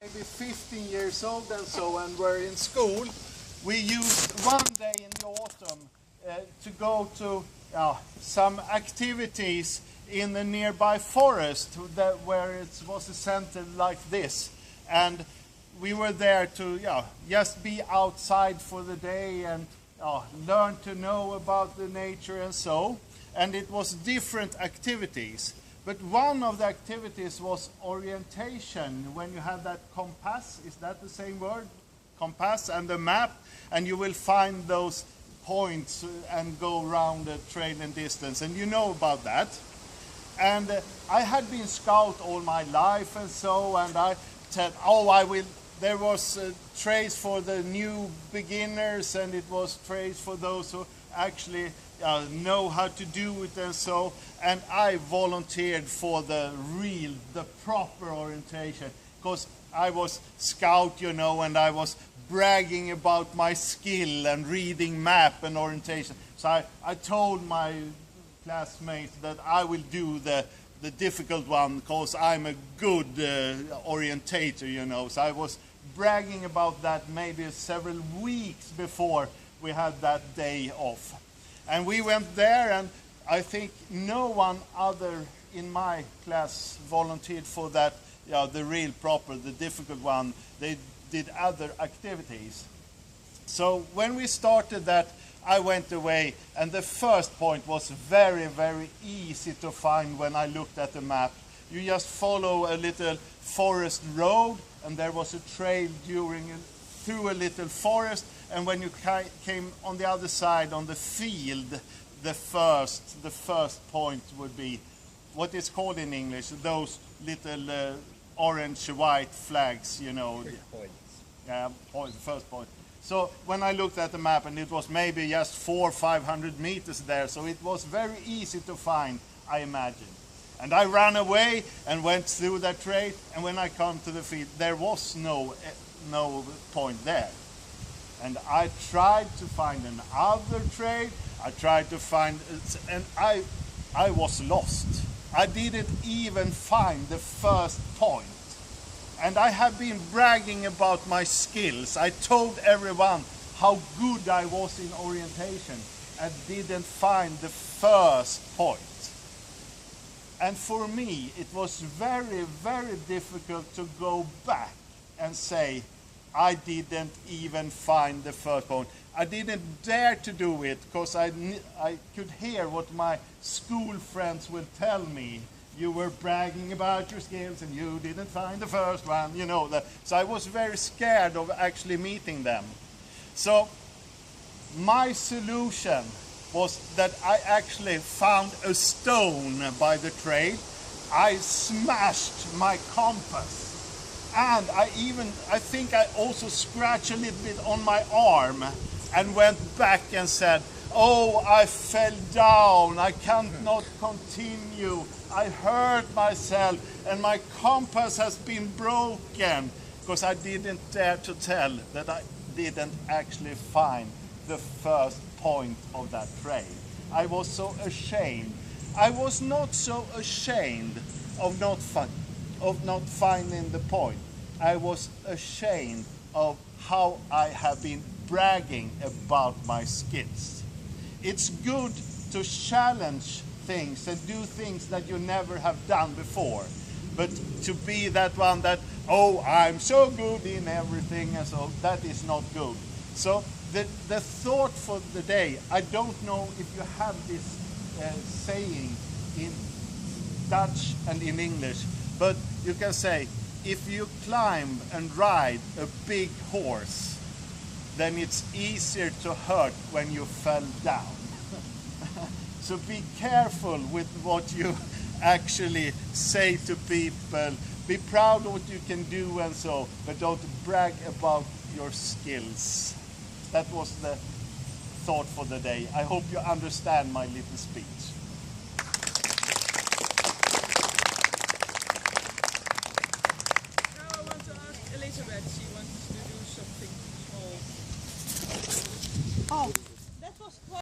maybe 15 years old and so, and were in school, we used one day in the autumn to go to some activities in the nearby forest where it was a center like this. And we were there to just be outside for the day and learn to know about the nature and so. And it was different activities. But one of the activities was orientation, when you have that compass, is that the same word? Compass and the map, and you will find those points and go around the trail and distance, and you know about that. And I had been scout all my life and so, and I said, there was trails for the new beginners, and it was trails for those who actually know how to do it and so, and I volunteered for the proper orientation, because I was scout, and I was bragging about my skill and reading map and orientation. So I told my classmates that I will do the difficult one, because I'm a good orientator, So I was bragging about that maybe several weeks before we had that day off. And we went there, and I think no one other in my class volunteered for that, the difficult one. They did other activities. So when we started that, I went away, and the first point was very, very easy to find when I looked at the map. You just follow a little forest road, and there was a trail through a little forest, and when you came on the other side on the field, the first point would be what is called in English, those little orange-white flags, Points. Yeah, first point. So when I looked at the map, and it was maybe just 400 or 500 meters there, so it was very easy to find, I imagine. And I ran away and went through that trail, and when I come to the field, there was no point there. And I tried to find another trail, and I was lost. I didn't even find the first point. And I have been bragging about my skills. I told everyone how good I was in orientation, and didn't find the first point. And for me, it was very, very difficult to go back and say, I didn't even find the first point. I didn't dare to do it, because I could hear what my school friends would tell me. You were bragging about your skills and you didn't find the first one, So I was very scared of actually meeting them. So my solution was that I actually found a stone by the trail. I smashed my compass, and I think I also scratched a little bit on my arm, and went back and said, I fell down, I cannot continue, I hurt myself, and my compass has been broken, because I didn't dare to tell that I didn't actually find the first point of that trail. I was so ashamed. I was not so ashamed of not finding the point. I was ashamed of how I have been bragging about my skills. It's good to challenge things and do things that you never have done before. But to be that one that, I'm so good in everything, and so, that is not good. So the thought for the day, I don't know if you have this saying in Dutch and in English, but you can say, if you climb and ride a big horse, then it's easier to hurt when you fell down. So be careful with what you actually say to people. Be proud of what you can do and so, but don't brag about your skills. That was the thought for the day. I hope you understand my little speech.